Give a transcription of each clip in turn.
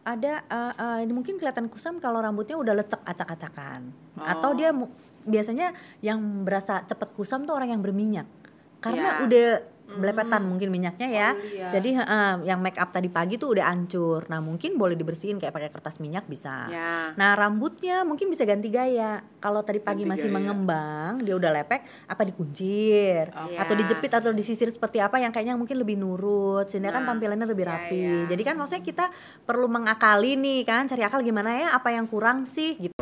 ada mungkin kelihatan kusam kalau rambutnya udah lecek acak-acakan. Atau dia biasanya yang berasa cepet kusam tuh orang yang berminyak. Karena udah belepetan mungkin minyaknya ya. Jadi yang make up tadi pagi tuh udah hancur. Nah, mungkin boleh dibersihin kayak pakai kertas minyak bisa. Nah, rambutnya mungkin bisa ganti gaya. Kalau tadi pagi masih mengembang, dia udah lepek, apa dikuncir atau dijepit atau disisir seperti apa yang kayaknya mungkin lebih nurut sehingga kan tampilannya lebih rapi. Jadi kan maksudnya kita perlu mengakali nih kan, cari akal gimana ya, apa yang kurang sih gitu.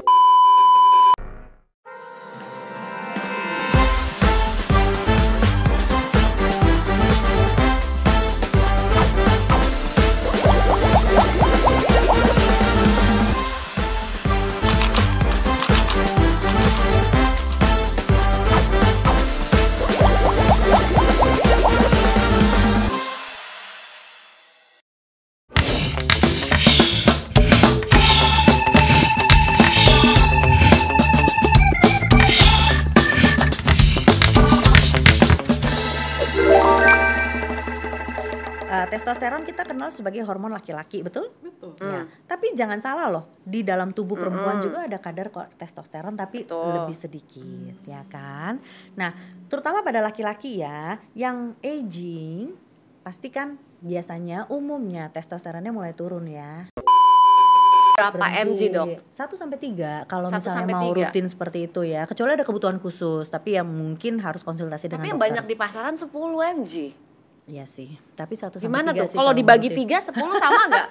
Testosteron kita kenal sebagai hormon laki-laki, betul? Betul. Ya. Tapi jangan salah loh, di dalam tubuh perempuan juga ada kadar testosteron tapi lebih sedikit, ya kan? Nah, terutama pada laki-laki ya, yang aging, pasti kan biasanya umumnya testosteronnya mulai turun ya. Berapa mg dok? 1-3 kalau misalnya mau rutin seperti itu ya. Kecuali ada kebutuhan khusus, tapi ya mungkin harus konsultasi dengan dokter. Tapi yang banyak di pasaran 10 mg. Iya sih, tapi 1-3 gimana tuh? sih kalau dibagi 3, 10 sama nggak?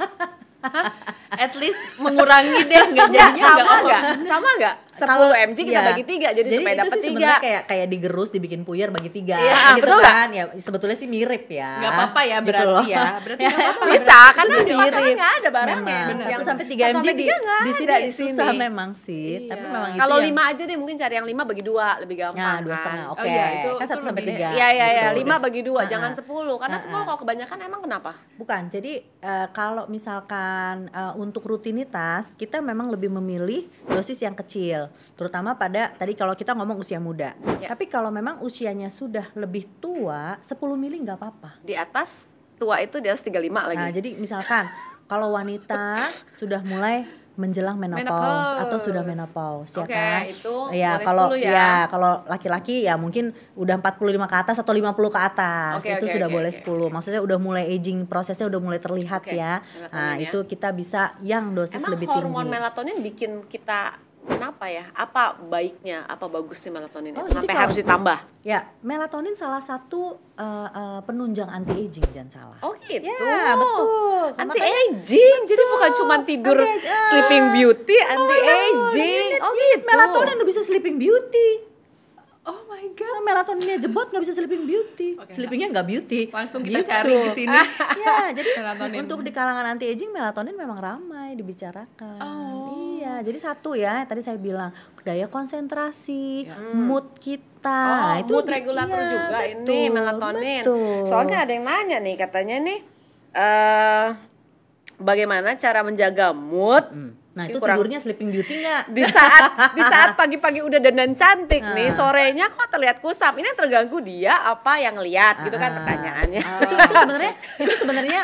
At least mengurangi deh, nggak jadinya sama nggak? 10 mg kita bagi 3, jadi supaya dapat 3. Kayak digerus, dibikin puyer bagi 3 gitu betul kan? Ya sebetulnya sih mirip ya. Nggak apa-apa ya berarti gitu ya. Berarti nggak apa-apa. Bisa, karena di pasaran nggak ada barangnya. 1-3 mg tidak susah memang sih. Tapi memang kalau 5 aja deh, mungkin cari yang 5 bagi 2 lebih gampang. Nah, 2,5 oke. Kan 1-3. Iya, 5 bagi 2, jangan 10. Karena 10 kalau kebanyakan emang kenapa? Bukan, jadi kalau misalkan untuk rutinitas kita memang lebih memilih dosis yang kecil, terutama pada tadi kalau kita ngomong usia muda. Tapi kalau memang usianya sudah lebih tua, 10 mili nggak apa-apa. Di atas tua itu di atas 35 lagi. Nah, jadi misalkan kalau wanita sudah mulai menjelang menopause atau sudah menopause ya kan. Itu ya kalau kalau laki-laki ya mungkin udah 45 ke atas atau 50 ke atas itu sudah boleh 10. Maksudnya udah mulai aging, prosesnya udah mulai terlihat ya. Nah, itu kita bisa yang dosis lebih tinggi. Emang hormon melatonin bikin kita kenapa ya? Apa baiknya? Apa bagusnya melatonin? Kenapa harus ditambah? Ya, melatonin salah satu penunjang anti aging, jangan salah. Oh gitu. Ya, betul. Anti aging. Jadi bukan cuma tidur sleeping beauty, anti aging. Oh gitu. Melatonin udah bisa sleeping beauty. Oh my god. Melatoninnya jebot nggak bisa sleeping beauty. Sleepingnya nggak beauty. Langsung kita cari di sini. Ya, jadi untuk di kalangan anti aging melatonin memang ramai dibicarakan. Iya, jadi satu ya tadi saya bilang daya konsentrasi, mood kita. Itu mood regulator juga betul, ini melatonin. Betul. Soalnya ada yang nanya nih, katanya nih bagaimana cara menjaga mood? Nah, itu tidurnya sleeping beauty nggak? Di saat pagi-pagi udah dandan cantik nih, sorenya kok terlihat kusam. Ini terganggu dia apa yang lihat gitu kan pertanyaannya. Itu sebenarnya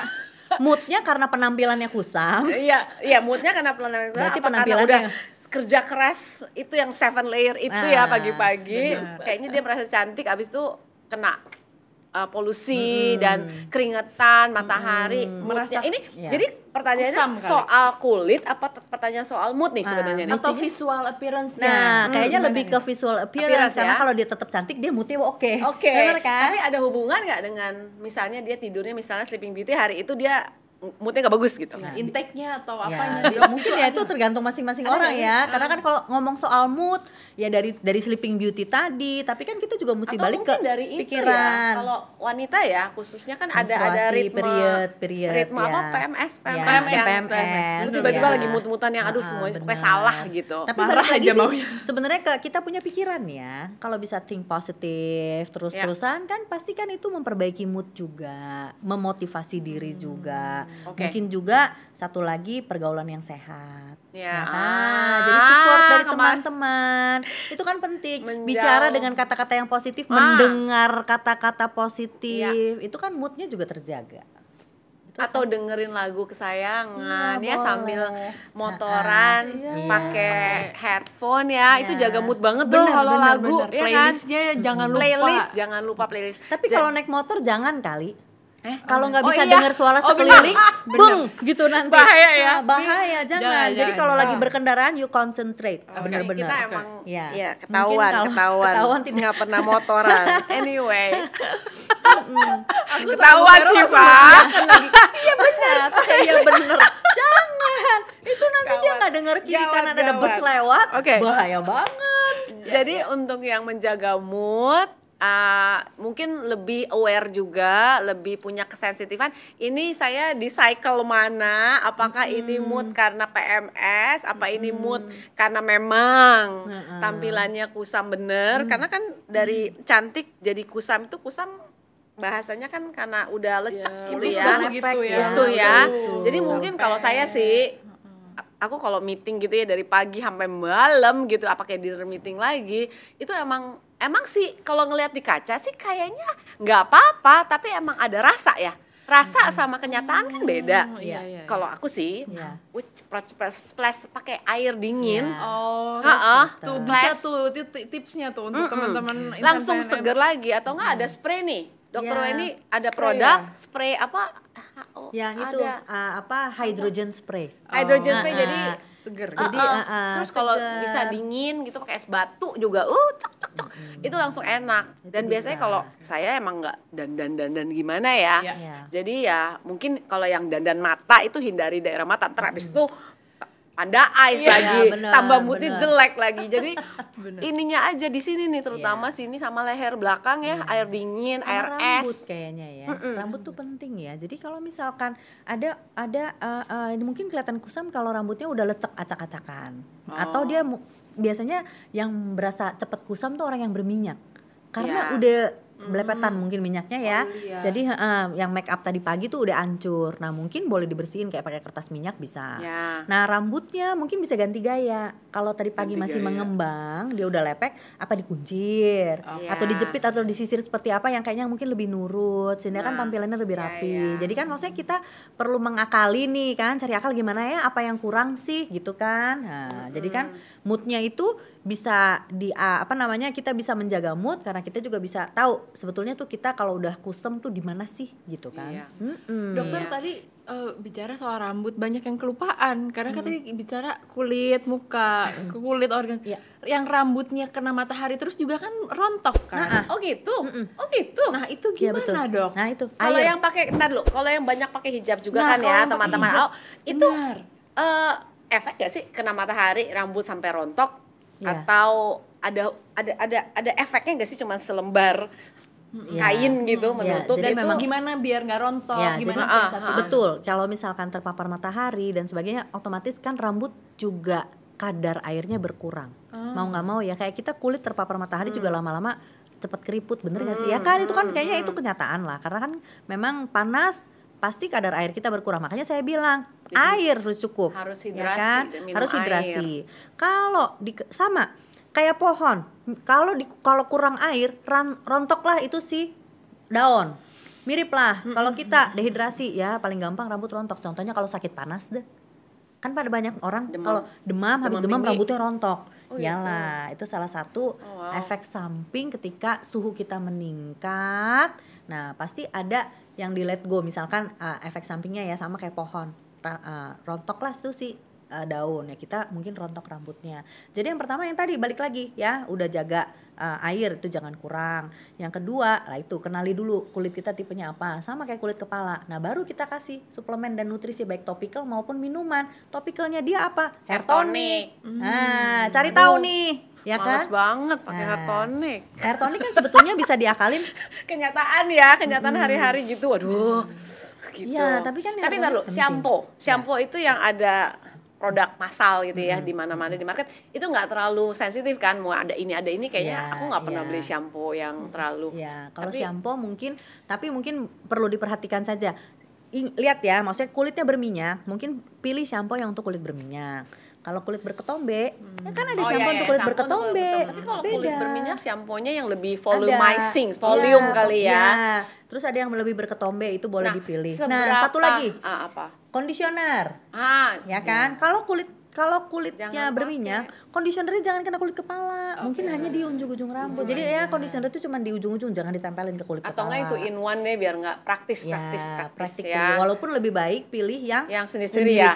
moodnya karena penampilannya kusam. Iya, moodnya karena penampilannya kusam. Berarti penampilannya udah kerja keras itu yang 7 layer itu ya pagi-pagi. Kayaknya dia merasa cantik, abis itu kena polusi dan keringetan, matahari, moodnya. Jadi pertanyaannya soal kulit apa pertanyaan soal mood nih sebenarnya? Atau visual appearance-nya? Nah, kayaknya lebih ke visual appearance karena kalau dia tetap cantik dia moodnya oke. Benar kan? Tapi ada hubungan nggak dengan misalnya dia tidurnya misalnya sleeping beauty hari itu dia moodnya nggak bagus gitu. Intake-nya atau apanya? Mungkin ya itu tergantung masing-masing orang ya. Karena kan kalau ngomong soal mood ya dari sleeping beauty tadi, tapi kan kita juga mesti balik ke dari pikiran. Ya, kalau wanita ya khususnya kan ada ritme period apa PMS. Tiba-tiba lagi mood-moodan yang aduh semuanya kayak salah gitu. Tapi balik lagi sih sebenarnya kita punya pikiran ya. Kalau bisa think positif terus-terusan kan pasti kan itu memperbaiki mood juga, memotivasi diri juga. Mungkin juga satu lagi pergaulan yang sehat. Jadi support dari teman-teman itu kan penting. Bicara dengan kata-kata yang positif, mendengar kata-kata positif, itu kan moodnya juga terjaga. atau dengerin lagu kesayangan Iya, ya sambil boleh. motoran pakai headphone ya. Itu jaga mood banget tuh Bener, kalau bener, lagu bener. ya kan. Playlistnya jangan lupa. Playlist jangan lupa playlist. Tapi kalau naik motor jangan kali. Kalau nggak Oh bisa iya. dengar suara Oh, sekeliling, bener. bung gitu nanti. Bahaya ya. Nah, bahaya, jangan. Jangan, Jadi jangan, kalau lagi jangan. berkendaraan, you concentrate, Kita bener-bener. emang Iya. ya Mungkin ketahuan, kalau ketahuan tidak. nggak pernah motoran. Anyway, Aku ketahuan sama sih Vero Pak. Iya benar, iya bener. Jangan. Itu nanti dia nggak dengar kiri Gawat, kanan ada bus gawat. lewat. Oke. Bahaya banget. Jadi untuk yang menjaga mood, mungkin lebih aware juga, lebih punya kesensitifan. Ini saya di cycle mana? Apakah ini mood karena PMS? Apa ini mood karena memang tampilannya kusam bener? Karena kan dari cantik jadi kusam itu bahasanya kan karena udah lecek gitu rusuh ya, gitu ya. rusuh ya. Rusuh. Jadi mungkin kalau saya sih, aku kalau meeting gitu ya dari pagi sampai malam gitu, apa kayak dinner meeting lagi, itu emang sih kalau ngelihat di kaca sih kayaknya nggak apa-apa, tapi emang ada rasa ya. Rasa sama kenyataan kan beda. Iya. Kalau aku sih, Iya. splash pakai air dingin. Iya. Oh, Heeh, tuh bisa splash. tuh tipsnya tuh untuk teman-teman Langsung insan seger lagi atau enggak ada spray nih. Dokter Iya. Weni ada Spray produk ya? spray apa? Yang itu ada hydrogen spray. hydrogen spray jadi seger. Jadi, terus kalau seger. bisa dingin gitu pakai es batu juga cok cok cok itu langsung enak. Dan Itu biasanya bisa. kalau saya emang nggak dandan gimana ya. Iya. Iya. Jadi ya mungkin kalau yang dandan mata itu hindari daerah mata, ntar habis itu panda eyes Iya, lagi, bener, tambah moodnya bener. jelek lagi. Jadi ininya aja di sini nih, terutama sini sama leher belakang ya, air dingin, Sama air rambut es. kayaknya ya. Rambut tuh penting ya. Jadi kalau misalkan ada ini mungkin kelihatan kusam kalau rambutnya udah lecek acak-acakan. Atau dia biasanya yang berasa cepet kusam tuh orang yang berminyak. Karena Ya. udah belepetan mungkin minyaknya ya. iya. Jadi yang make up tadi pagi tuh udah hancur. Nah, mungkin boleh dibersihin kayak pakai kertas minyak bisa. Ya. Nah, rambutnya mungkin bisa ganti gaya. Kalau tadi pagi Ganti masih gaya. mengembang, dia udah lepek, apa dikuncir Iya. atau dijepit atau disisir seperti apa yang kayaknya mungkin lebih nurut sehingga kan Nah, tampilannya lebih iya, rapi. iya. Jadi kan maksudnya kita perlu mengakali nih kan, cari akal gimana ya, apa yang kurang sih gitu kan. Nah, jadi kan moodnya itu bisa kita bisa menjaga mood karena kita juga bisa tahu sebetulnya tuh kita kalau udah kusem tuh di mana sih gitu kan. Iya. Dokter Iya. tadi bicara soal rambut banyak yang kelupaan karena kan tadi bicara kulit muka, kulit organ. Iya. Yang rambutnya kena matahari terus juga kan rontok kan. Oh gitu. Oh gitu. Nah, itu Iya, betul. gimana, Dok? Nah, itu. Kalau air. yang pakai kalau yang banyak pakai hijab juga Nah, kan kalau ya yang pakai teman-teman. hijab, Oh, itu benar. efek gak sih kena matahari rambut sampai rontok Iya. atau ada efeknya gak sih cuma selembar Iya. kain gitu Iya, menutup jadi itu? memang Gimana biar nggak rontok? Ya, Gimana jadi, siasatnya? betul. Kalau misalkan terpapar matahari dan sebagainya, otomatis kan rambut juga kadar airnya berkurang. Mau nggak mau ya, kayak kita kulit terpapar matahari juga lama-lama cepet keriput, bener nggak sih? Ya kan itu kan kayaknya itu kenyataan lah. Karena kan memang panas, pasti kadar air kita berkurang. Makanya saya bilang air harus cukup. Harus ya hidrasi, kan? minum Harus air. hidrasi. Kalau sama kayak pohon, kalau kurang air, rontoklah itu sih daun. Mirip lah kalau kita dehidrasi ya paling gampang rambut rontok. Contohnya kalau sakit panas deh. Kan pada banyak orang kalau habis demam tinggi. rambutnya rontok. Oh, gitu. Iyalah, itu salah satu wow. efek samping ketika suhu kita meningkat. Nah, pasti ada yang di let go misalkan efek sampingnya ya sama kayak pohon. Rontok lah itu sih daun ya, kita mungkin rontok rambutnya. Jadi yang pertama yang tadi balik lagi ya, udah jaga air itu jangan kurang. Yang kedua lah itu kenali dulu kulit kita tipenya apa, sama kayak kulit kepala. Nah baru kita kasih suplemen dan nutrisi baik topikal maupun minuman. Topikalnya dia apa? Hair tonic. Nah cari tahu nih ya kan. Males banget pakai Nah. hair tonic. Hair tonic kan sebetulnya bisa diakalin. Kenyataan hari-hari gitu. Waduh. Gitu. Iya, tapi kan tapi hair ntar lu, tonic penting. shampoo itu yang ada produk massal gitu ya di mana-mana di market itu nggak terlalu sensitif kan, mau ada ini kayaknya Ya, aku nggak pernah ya. beli shampoo yang terlalu. Ya, kalau Tapi- shampoo mungkin perlu diperhatikan saja. Lihat ya, maksudnya kulitnya berminyak, mungkin pilih shampoo yang untuk kulit berminyak. Kalau kulit berketombe, ya kan ada Oh, shampoo iya, untuk iya, kulit shampoo berketombe. untuk Tapi kalau kulit Beda. berminyak, shampoo-nya yang lebih Ada. volumizing, volume Iya, kali ya. iya. Terus ada yang lebih berketombe, itu boleh Nah, dipilih. Nah, seberapa- satu lagi, apa? conditioner. Ya Ya kan? Kalau kulitnya Jangan berminyak, conditionernya jangan kena kulit kepala. Mungkin hanya di ujung-ujung rambut. Jadi ya conditioner itu cuma di ujung-ujung, jangan ditempelin ke kulit Atau kepala. enggak itu in one deh biar nggak praktis Ya, praktis praktik ya. dulu. Walaupun lebih baik pilih yang sendiri-sendiri ya.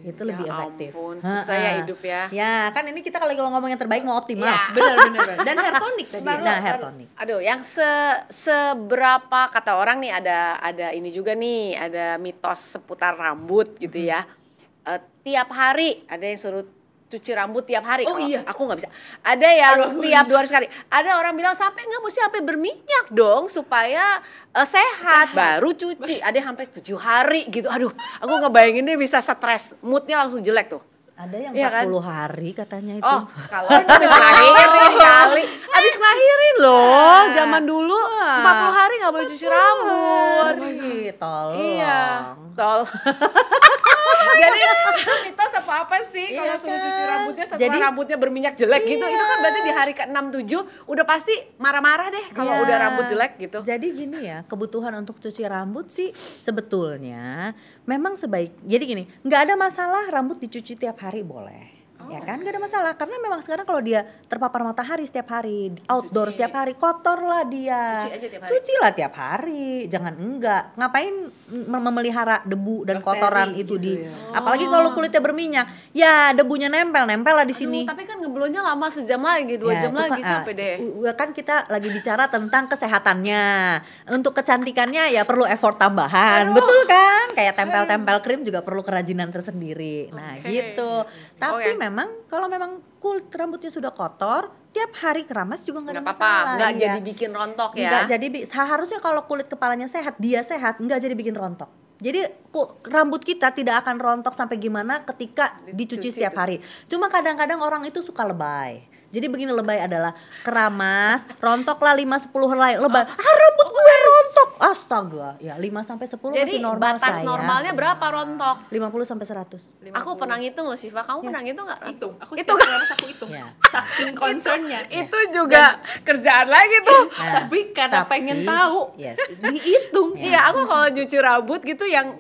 Itu lebih Ya efektif. ampun, susah ya hidup ya. Ya, kan ini kita kalau ngomong yang terbaik mau optimal. Ya. Benar. Dan hair tonic tadi. Nah, hair tonic. Aduh, yang seberapa kata orang nih ada ini juga nih, ada mitos seputar rambut gitu ya. Tiap hari ada yang suruh cuci rambut tiap hari. Oh, Kalau iya. aku nggak bisa. Ada yang Aduh, setiap 2 hari sekali. Ada orang bilang sampai nggak mesti sampai berminyak dong supaya sehat baru cuci. Ada yang sampai 7 hari gitu. Aduh, aku ngebayangin dia bisa stres, moodnya langsung jelek tuh. Ada yang Iya kan? 40 hari katanya itu. Oh, kalau itu habis ngelahirin kali. Habis ngelahirin loh. Zaman dulu 40 hari nggak boleh cuci rambut. Tolong. Iya, tol. Jadi mitos apa sih kalau Iya suruh kan? cuci rambutnya setelah Jadi- rambutnya berminyak jelek gitu. Iya. Itu kan berarti di hari ke-6 7 udah pasti marah-marah deh kalau Iya. udah rambut jelek gitu. Jadi gini ya, kebutuhan untuk cuci rambut sih sebetulnya memang jadi gini, nggak ada masalah rambut dicuci tiap hari boleh. Ya kan, nggak ada masalah karena memang sekarang kalau dia terpapar matahari setiap hari, outdoor setiap hari, kotor lah dia. Cuci aja tiap hari. Cucilah tiap hari, jangan enggak. Ngapain memelihara debu dan Bakteri kotoran itu gitu di ya. apalagi kalau kulitnya berminyak, ya debunya nempel lah di sini. Tapi kan ngebelonnya lama sejam lagi, 2 Ya, jam itu lagi kan, capek deh. Kan kita lagi bicara tentang kesehatannya. Untuk kecantikannya ya perlu effort tambahan, betul kan? Kayak tempel-tempel krim juga perlu kerajinan tersendiri. Nah, gitu. Tapi Oke. memang kalau memang kulit rambutnya sudah kotor, tiap hari keramas juga nggak ada Nggak apa-apa, masalah. nggak Iya. jadi bikin rontok ya. Nggak jadi seharusnya kalau kulit kepalanya sehat, dia sehat, nggak jadi bikin rontok. Jadi rambut kita tidak akan rontok sampai gimana ketika dicuci setiap hari. Cuma kadang-kadang orang itu suka lebay. Jadi begini, lebay adalah keramas, rontok lah 5-10 helai, lebay. Rambut gue rontok. Astaga, ya 5-10 Jadi masih normal batas sayang. normalnya berapa rontok? 50-100. Aku pernah ngitung loh Siva, kamu pernah ngitung nggak? Hitung. Aku Itu setiap keramas aku hitung. Ya. Saking concernnya. Itu juga kerjaan lagi tuh. Nah, Tapi karena pengen tahu, yes. dihitung. Iya, aku kalau cuci rambut gitu yang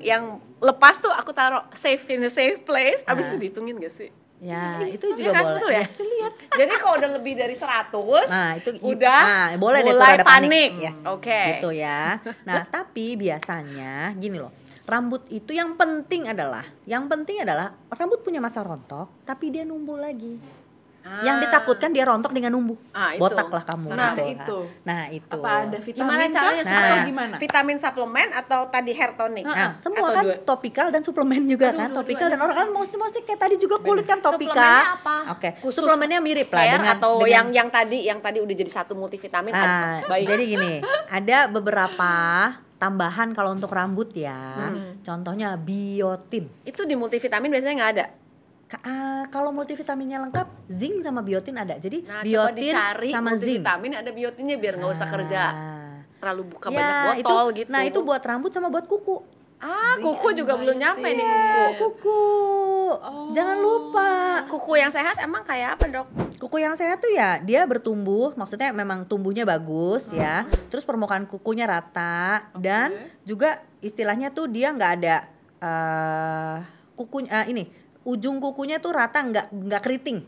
lepas tuh aku taruh safe in a safe place. Abis itu dihitungin gak sih? Ya, itu Iya juga kan, boleh. betul ya? Jadi kalau udah lebih dari 100, Nah, itu udah boleh deh tuh mulai ada panik. Yes. Oke. Gitu ya. Nah, tapi biasanya gini loh. Rambut itu yang penting adalah rambut punya masa rontok tapi dia numbuh lagi. Yang ditakutkan dia rontok dengan numbuh. Itu. Botak lah kamu Nah, gitu. itu. Nah, itu. Apa ada vitamin Gimana caranya? Nah. atau gimana? Vitamin suplemen atau tadi hair tonic? Nah, semua Atau kan dua? topikal dan suplemen juga kan. Topikal dan orang kan mesti kayak tadi juga kulit kan topikal. Suplemennya apa? Oke. Khusus Suplemennya mirip lah hair dengan atau dengan yang tadi udah jadi satu multivitamin. Baik. Jadi gini, ada beberapa tambahan kalau untuk rambut ya. Contohnya biotin. Itu di multivitamin biasanya nggak ada. Kalau multivitaminnya lengkap, zinc sama biotin ada. Jadi Nah, coba biotin dicari sama zinc. multivitamin ada biotinnya biar nggak usah kerja terlalu buka banyak Ya, botol itu, gitu. Nah, itu buat rambut sama buat kuku. Kuku juga belum nyampe nih Kuku. Jangan lupa. Kuku yang sehat emang kayak apa, Dok? Kuku yang sehat tuh ya dia bertumbuh, maksudnya memang tumbuhnya bagus ya. Terus permukaan kukunya rata dan juga istilahnya tuh dia nggak ada kukunya ujung kukunya tuh rata, nggak keriting.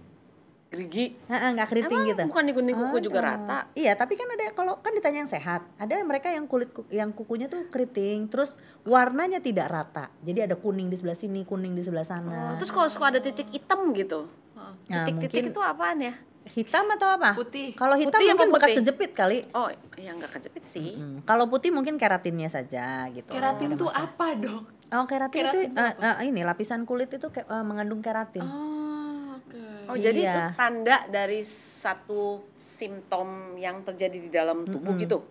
Gerigi. Nggak keriting Emang gitu. bukan di gunting kuku juga rata? Iya, tapi kan ada kalau kan ditanya yang sehat, ada mereka yang yang kukunya tuh keriting, terus warnanya tidak rata. Jadi ada kuning di sebelah sini, kuning di sebelah sana. Terus kalau suka ada titik hitam gitu. Nah, Titik-titik mungkin itu apaan ya? hitam atau apa? Putih. Kalau hitam Putih apa mungkin bekas putih? kejepit kali. Oh, ya nggak kejepit sih. Kalau putih mungkin keratinnya saja gitu. Keratin Ada tuh masalah. apa, Dok? Oh, keratin, Keratin itu ini lapisan kulit itu mengandung keratin. Oh, oke. Oh, jadi itu Iya. tanda dari satu simptom yang terjadi di dalam tubuh gitu,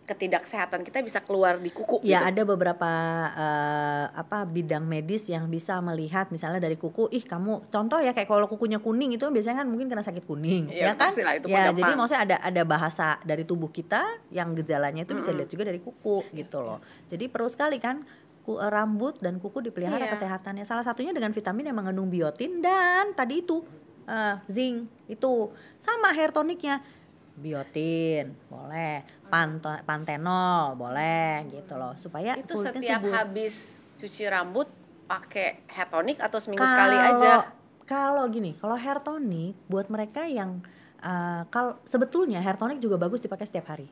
ketidaksehatan kita bisa keluar di kuku Ya, gitu. ada beberapa bidang medis yang bisa melihat misalnya dari kuku, kamu contoh ya kayak kalau kukunya kuning itu biasanya kan mungkin kena sakit kuning, Iya, ya kan? pastilah, itu Ya, gampang. jadi maksudnya ada bahasa dari tubuh kita yang gejalanya itu bisa dilihat juga dari kuku gitu loh. Jadi perlu sekali kan rambut dan kuku dipelihara kesehatannya. Salah satunya dengan vitamin yang mengandung biotin dan tadi itu zinc. Itu sama hair toniknya, biotin boleh, pantenol boleh gitu loh, supaya Itu kulitnya setiap subur. habis cuci rambut pakai hair tonic atau seminggu sekali aja? Kalau gini, kalau hair tonic buat mereka yang kalau sebetulnya hair tonic juga bagus dipakai setiap hari.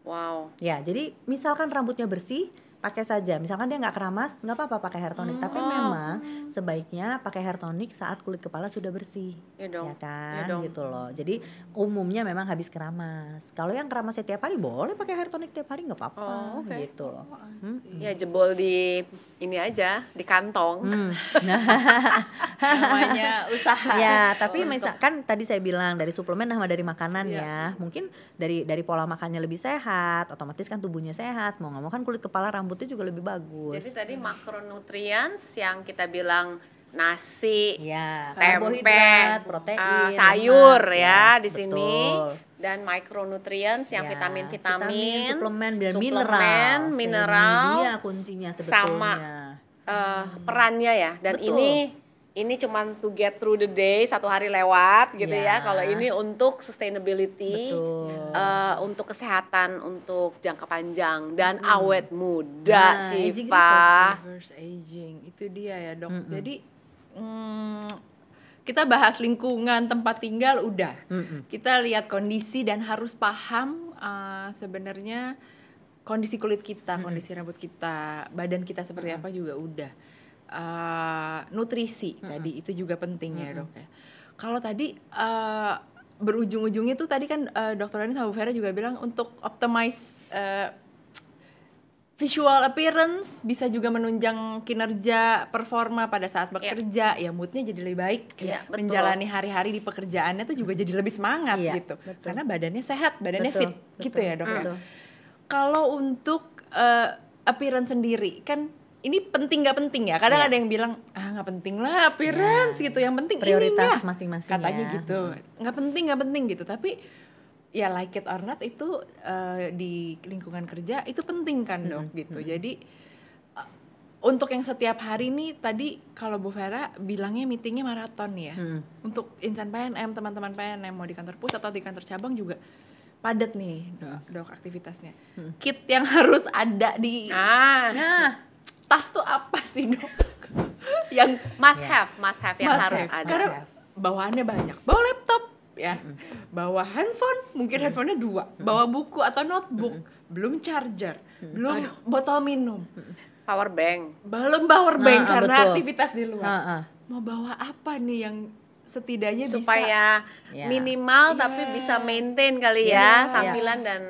Wow. Ya, jadi misalkan rambutnya bersih, pakai saja. Misalkan dia nggak keramas, nggak apa-apa pakai hair tonic. Tapi memang sebaiknya pakai hair tonic saat kulit kepala sudah bersih, Ya dong, ya kan, ya dong. gitu loh. Jadi umumnya memang habis keramas. Kalau yang keramasnya tiap hari boleh pakai hair tonic tiap hari nggak apa-apa, oke. gitu loh. Ya jebol di ini aja, di kantong. Namanya usaha. Ya, tapi misalkan tadi saya bilang dari suplemen sama dari makanan ya. Mungkin dari pola makannya lebih sehat, otomatis kan tubuhnya sehat. Mau nggak mau kan kulit kepala rambutnya juga lebih bagus. Jadi tadi makronutrients yang kita bilang nasi, Ya, tempe, karbohidrat, protein, sayur lemak. ya Yes, di sini. betul. Dan micronutrients yang Ya, vitamin-vitamin, suplemen dan suplemen, mineral, Ini dia kuncinya sebetulnya. sama perannya ya. Dan Betul. ini cuman to get through the day, satu hari lewat gitu Ya. ya. Kalau ini untuk sustainability, Betul. untuk kesehatan, untuk jangka panjang dan awet muda, Nah, aging Syifa. Reverse aging itu dia ya dok. Jadi kita bahas lingkungan tempat tinggal udah. Kita lihat kondisi dan harus paham sebenarnya kondisi kulit kita, kondisi rambut kita, badan kita seperti apa juga udah. Nutrisi tadi itu juga penting ya dok ya. Kalau tadi berujung-ujungnya tuh tadi kan Dr. Rani sama Bu Vera juga bilang untuk optimize visual appearance, bisa juga menunjang kinerja performa pada saat bekerja, ya moodnya jadi lebih baik, Iya, betul. menjalani hari-hari di pekerjaannya tuh juga jadi lebih semangat Iya, gitu, betul. karena badannya sehat, badannya Betul, fit, gitu betul, ya dok ya. betul. Kalau untuk appearance sendiri kan ini penting nggak penting ya, kadang Iya. ada yang bilang nggak penting lah appearance gitu, yang penting Prioritas ininya masing-masing katanya ya. gitu, nggak penting gitu, tapi ya like it or not itu di lingkungan kerja itu penting kan dok gitu. Jadi untuk yang setiap hari nih tadi kalau Bu Vera bilangnya meetingnya maraton ya. Untuk insan PNM, teman-teman PNM mau di kantor pusat atau di kantor cabang juga padat nih dok aktivitasnya. Kit yang harus ada di Nah, tas tuh apa sih dok? Yang Must have yang must harus have. ada. Karena bawaannya banyak, bawa laptop ya, bawa handphone, mungkin handphonenya 2, bawa buku atau notebook, belum charger, belum botol minum, Power bank. belum power bank karena betul. aktivitas di luar. Heeh. Mau bawa apa nih yang setidaknya Supaya Ya. minimal tapi bisa maintain kali Ya. ya tampilan dan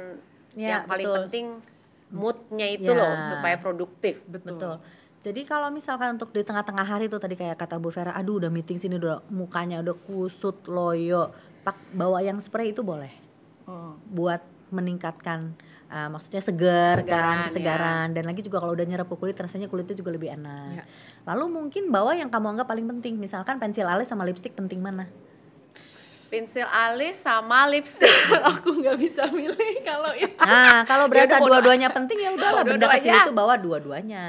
Ya, yang paling betul. penting moodnya itu Ya. loh supaya produktif. Betul. Jadi kalau misalkan untuk di tengah-tengah hari tuh tadi kayak kata Bu Vera, aduh udah meeting sini udah mukanya udah kusut, loyo, bawa yang spray itu boleh. Buat meningkatkan maksudnya segar kan, kesegaran dan lagi juga kalau udah nyerap ke kulit rasanya kulitnya juga lebih enak. Ya. Lalu mungkin bawa yang kamu anggap paling penting, misalkan pensil alis sama lipstik penting mana? Pensil alis sama lipstick. aku nggak bisa milih kalau itu. Nah, kalau berasa udah, dua-duanya penting ya udahlah, benda Dua-duanya. kecil itu bawa dua-duanya.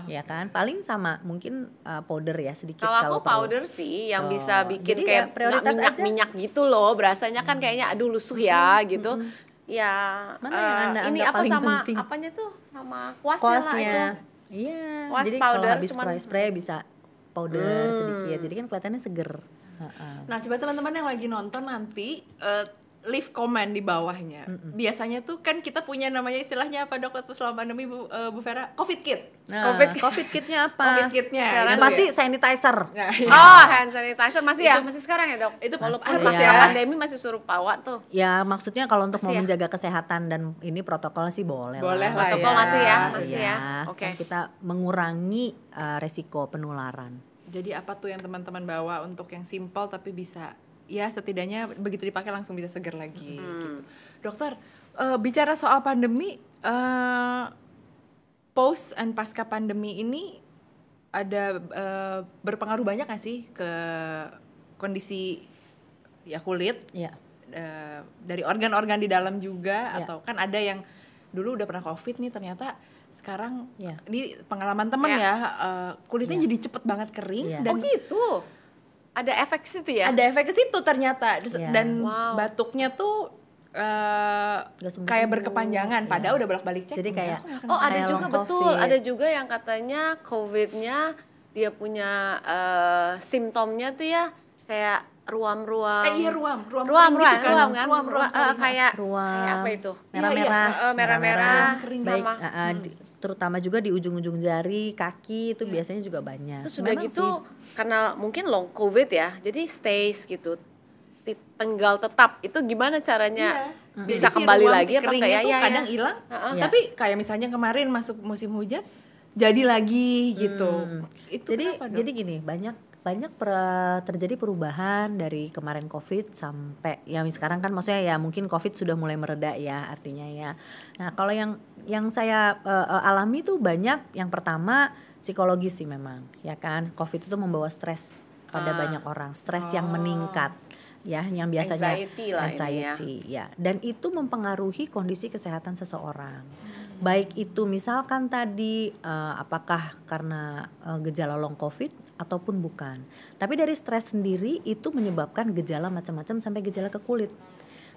Ya kan? Paling sama mungkin powder ya sedikit Kalau aku kalau perlu. powder sih yang bisa bikin Jadi ya, kayak prioritas minyak gitu loh. Berasanya kan kayaknya aduh lusuh ya gitu. Ya Mana yang Anda ini anggap apa paling sama penting? apanya tuh sama kuasnya lah itu. Kuasnya. Iya. Kuas Jadi powder kalau habis cuman- spray bisa powder sedikit. Jadi kan kelihatannya seger. Nah, coba teman-teman yang lagi nonton nanti leave comment di bawahnya. Biasanya tuh kan kita punya namanya istilahnya apa dok waktu selama pandemi Bu Vera? Covid kit. Nah, COVID kitnya apa? Covid kitnya. Sekarang Yang itu pasti ya. sanitizer. Nah, Oh, hand sanitizer masih ya? Masih sekarang ya, Dok? Itu walaupun harus pas ya. pandemi masih suruh bawa tuh. Ya maksudnya kalau untuk mau Masih ya? menjaga kesehatan dan ini protokol sih boleh Boleh lah Protokol ya. masih ya, masih Iya. ya. Oke. Kan kita mengurangi resiko penularan. Jadi apa tuh yang teman-teman bawa untuk yang simple tapi bisa ya setidaknya begitu dipakai langsung bisa segar lagi gitu. Dokter, bicara soal pandemi, post and pasca pandemi ini ada berpengaruh banyak nggak sih ke kondisi ya kulit? Iya. Dari organ-organ di dalam juga Ya. atau kan ada yang dulu udah pernah COVID nih ternyata sekarang Iya. ini pengalaman temen ya, kulitnya jadi cepet banget kering Iya. dan Oh gitu. Ada efek situ ya? ada efek ke situ ternyata. Iya. Dan Wow. batuknya tuh Nggak sembuh-sembuh. kayak berkepanjangan, Iya. padahal udah bolak-balik cek. Jadi enggak, kayak, aku nggak Oh kenapa. ada Kayak juga long betul, COVID. ada juga yang katanya COVID-nya dia punya simptomnya tuh ya kayak ruam-ruam. Iya ruam ruam kering gitu kan. ruam kan, ruam kayak kayak Ruam. apa itu? Merah-merah, merah-merah baik, sama terutama juga di ujung-ujung jari, kaki itu biasanya juga banyak. terus udah Memang gitu sih, karena mungkin long COVID ya, jadi stays gitu, tenggal tetap. Itu gimana caranya bisa Jadi si kembali ruam lagi si apa keringnya enggak tuh ya? kadang hilang. Iya. Tapi kayak misalnya kemarin masuk musim hujan jadi lagi gitu. Itu jadi kenapa, Dok? jadi gini, banyak terjadi perubahan dari kemarin COVID sampai yang sekarang kan, maksudnya ya mungkin COVID sudah mulai mereda ya artinya ya. Nah kalau yang saya alami tuh banyak, yang pertama psikologis sih memang ya kan. COVID itu membawa stres pada banyak orang, stres yang meningkat ya, yang biasanya Anxiety lah ini ya. anxiety ya, dan itu mempengaruhi kondisi kesehatan seseorang. Baik itu misalkan tadi apakah karena gejala long COVID ataupun bukan. Tapi dari stres sendiri itu menyebabkan gejala macam-macam sampai gejala ke kulit.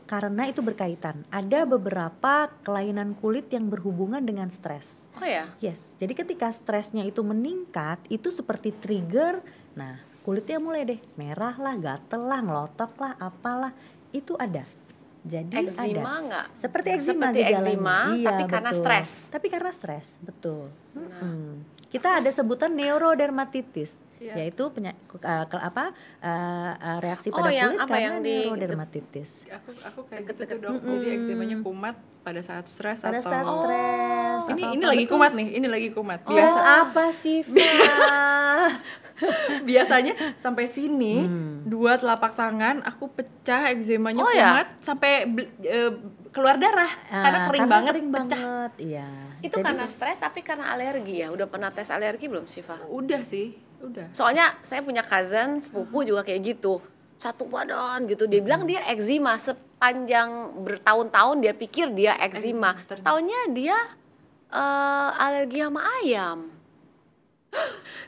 Karena itu berkaitan. Ada beberapa kelainan kulit yang berhubungan dengan stres. Oh ya. Yes, jadi ketika stresnya itu meningkat, itu seperti trigger. Nah, kulitnya mulai deh merah lah, gatel lah, ngelotok lah, apalah, itu ada. Jadi Eczema ada. nggak? Seperti eczema Seperti gejalanya. eczema, Iya, tapi karena betul. stres. Tapi karena stres, betul. Kita ada sebutan neurodermatitis, yaitu reaksi Oh, pada yang kulit apa, karena yang di- neurodermatitis. Aku kayak gitu tuh, Dok. Jadi eksemanya kumat pada saat stres Pada atau saat stres. ini lagi kumat nih, ini lagi kumat. Stres apa sih, Fa? Biasanya sampai sini dua telapak tangan aku pecah, eksemanya Oh, ya? kumat sampai keluar darah karena kering Karena banget, kering pecah. banget, iya. Itu Jadi- karena stres tapi karena alergi ya. Udah pernah tes alergi belum, Syifa? Udah sih, udah. Soalnya saya punya cousin sepupu juga kayak gitu. Satu badan gitu. Dia bilang dia eczema sepanjang bertahun-tahun dia pikir dia eczema. Eczema, Taunya dia alergi sama ayam.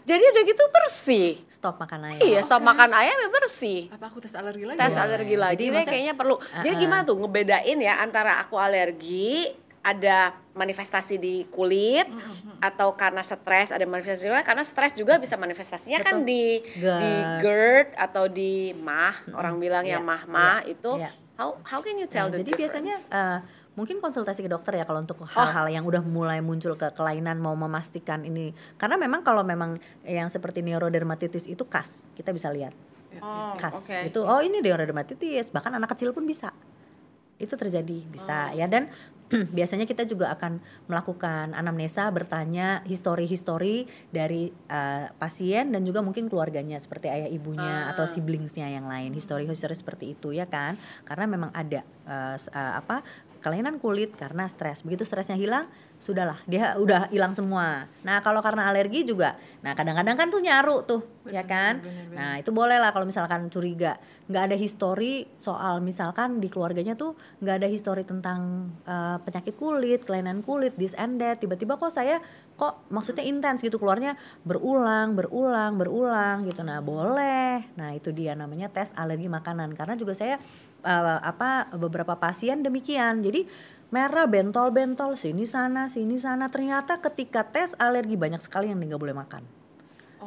Jadi udah gitu bersih. stop makan ayam. Iya, stop makan ayam ya bersih. Apa aku tes alergi lagi? Tes ya? alergi Jadi lagi deh maksudnya- kayaknya perlu. Jadi gimana tuh ngebedain ya antara aku alergi, ada manifestasi di kulit, atau karena stres ada manifestasi di kulit. Karena stres juga bisa manifestasinya kan di GERD atau di MAH, orang bilang ya Iya, mah-mah iya, itu. iya. How can you tell Nah, the jadi biasanya difference? mungkin konsultasi ke dokter ya kalau untuk hal-hal yang udah mulai muncul ke kelainan, mau memastikan ini, karena memang kalau memang yang seperti neurodermatitis itu khas, kita bisa lihat Oh, khas oke. itu, oh ini neurodermatitis, bahkan anak kecil pun bisa itu terjadi, bisa ya. Dan biasanya kita juga akan melakukan anamnesa, bertanya histori-histori dari pasien dan juga mungkin keluarganya seperti ayah ibunya atau siblingsnya yang lain, histori-histori seperti itu ya kan, karena memang ada kelainan kulit karena stres. Begitu stresnya hilang, sudahlah dia udah hilang semua. Nah kalau karena alergi juga, nah kadang-kadang kan tuh nyaru tuh, ya kan. Nah itu boleh lah kalau misalkan curiga, nggak ada histori soal misalkan di keluarganya tuh nggak ada histori tentang penyakit kulit, kelainan kulit, this and that. Tiba-tiba kok maksudnya intens gitu keluarnya berulang gitu. Nah boleh. Nah itu dia namanya tes alergi makanan, karena juga saya beberapa pasien demikian. Jadi merah, bentol-bentol, sini sana. Ternyata ketika tes alergi banyak sekali yang nggak boleh makan.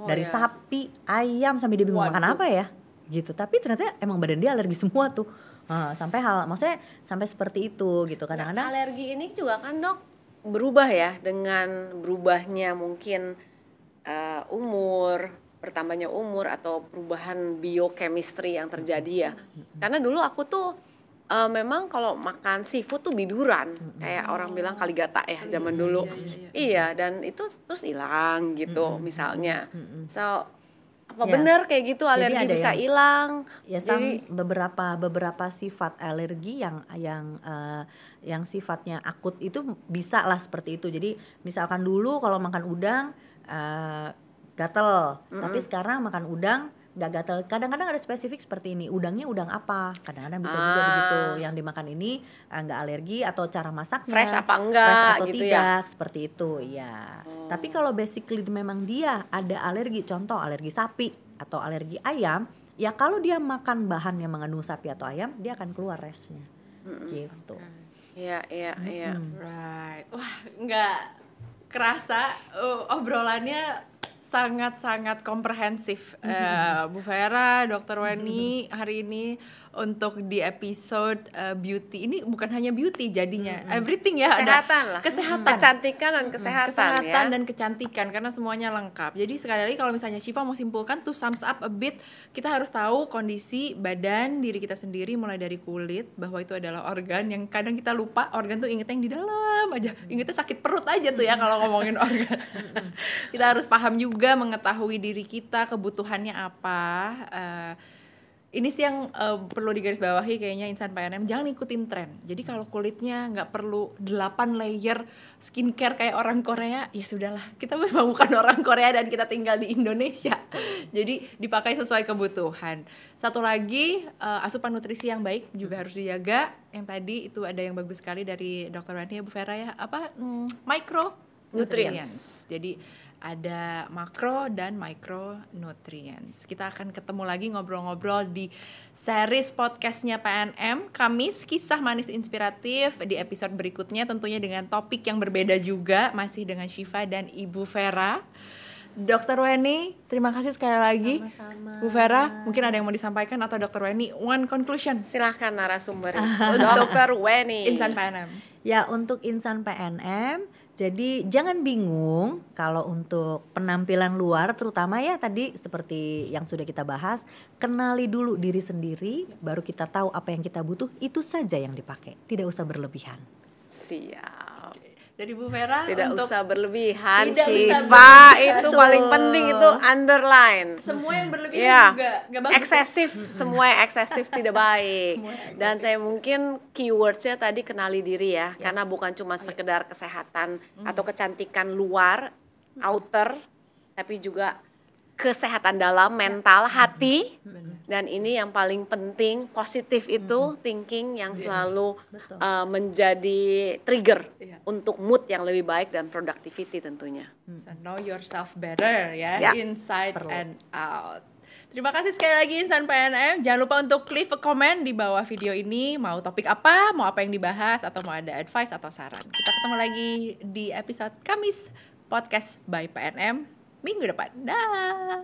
Dari sapi, ayam, sampai dia bingung makan apa ya, gitu. Tapi ternyata emang badan dia alergi semua tuh. Maksudnya sampai seperti itu gitu. Kadang-kadang Alergi ini juga kan dok berubah ya dengan berubahnya mungkin bertambahnya umur atau perubahan biochemistry yang terjadi ya. Karena dulu aku tuh memang kalau makan seafood tuh biduran, kayak orang bilang kaligata ya zaman dulu. Iya, dan itu terus hilang gitu misalnya. So apa Ya. benar kayak gitu alergi ada bisa yang- hilang? ya Jadi beberapa sifat alergi yang sifatnya akut itu bisa lah seperti itu. Jadi misalkan dulu kalau makan udang gatel, tapi sekarang makan udang nggak gatal. Kadang-kadang ada spesifik seperti ini, udangnya udang apa, kadang-kadang bisa juga begitu, yang dimakan ini nggak alergi atau cara masaknya Fresh apa enggak, fresh atau gitu tidak, seperti itu ya. Tapi kalau basically memang dia ada alergi, contoh alergi sapi atau alergi ayam, ya kalau dia makan bahan yang mengandung sapi atau ayam, dia akan keluar rashnya gitu. Iya. Right. Wah, nggak kerasa obrolannya sangat-sangat komprehensif. Bu Vera, Dr. Weni hari ini untuk di episode beauty. Ini bukan hanya beauty jadinya, everything ya. Kesehatan ada lah. kesehatan, Kecantikan dan kesehatan ya. dan kecantikan, karena semuanya lengkap. Jadi sekali lagi kalau misalnya Syifa mau simpulkan to sums up a bit, kita harus tahu kondisi badan diri kita sendiri, mulai dari kulit, bahwa itu adalah organ yang kadang kita lupa, organ tuh ingetnya yang di dalam aja, ingetnya sakit perut aja tuh ya kalau ngomongin organ. Kita harus paham juga, mengetahui diri kita kebutuhannya apa. Ini sih yang perlu digarisbawahi kayaknya insan PNM, jangan ikutin tren. Jadi kalau kulitnya nggak perlu 8 layer skincare kayak orang Korea, ya sudahlah, kita memang bukan orang Korea dan kita tinggal di Indonesia. Jadi dipakai sesuai kebutuhan. Satu lagi, asupan nutrisi yang baik juga harus dijaga. Yang tadi itu ada yang bagus sekali dari Dr. Weni, Bu Vera ya, micronutrients. Jadi ada makro dan micronutrients. Kita akan ketemu lagi ngobrol-ngobrol di series podcastnya PNM Kamis Kisah Manis Inspiratif di episode berikutnya, tentunya dengan topik yang berbeda juga, masih dengan Syifa dan Ibu Vera. Dr. Weni, terima kasih sekali lagi. Sama-sama. Bu Vera, mungkin ada yang mau disampaikan, atau Dr. Weni, one conclusion Silahkan narasumber Dr. Weni. insan PNM. Ya, untuk insan PNM, jadi jangan bingung kalau untuk penampilan luar, terutama ya tadi seperti yang sudah kita bahas, kenali dulu diri sendiri, baru kita tahu apa yang kita butuh, itu saja yang dipakai, tidak usah berlebihan. Siap. Dari Bu Vera, Tidak untuk usah berlebihan, Tidak usah Syifa. berlebihan. Itu paling penting, itu underline. semua yang berlebihan Ya, juga nggak bagus. eksesif, semua yang eksesif tidak baik. Dan saya mungkin keywordsnya tadi kenali diri ya, karena bukan cuma sekedar kesehatan atau kecantikan luar, outer, tapi juga kesehatan dalam, mental, hati. Dan ini yang paling penting, positif itu thinking yang selalu menjadi trigger untuk mood yang lebih baik dan productivity tentunya. So know yourself better ya, Yes. inside and out. Terima kasih sekali lagi insan PNM. Jangan lupa untuk leave a comment di bawah video ini, mau topik apa, mau apa yang dibahas, atau mau ada advice atau saran. Kita ketemu lagi di episode Kamis Podcast by PNM minggu depan. Dah.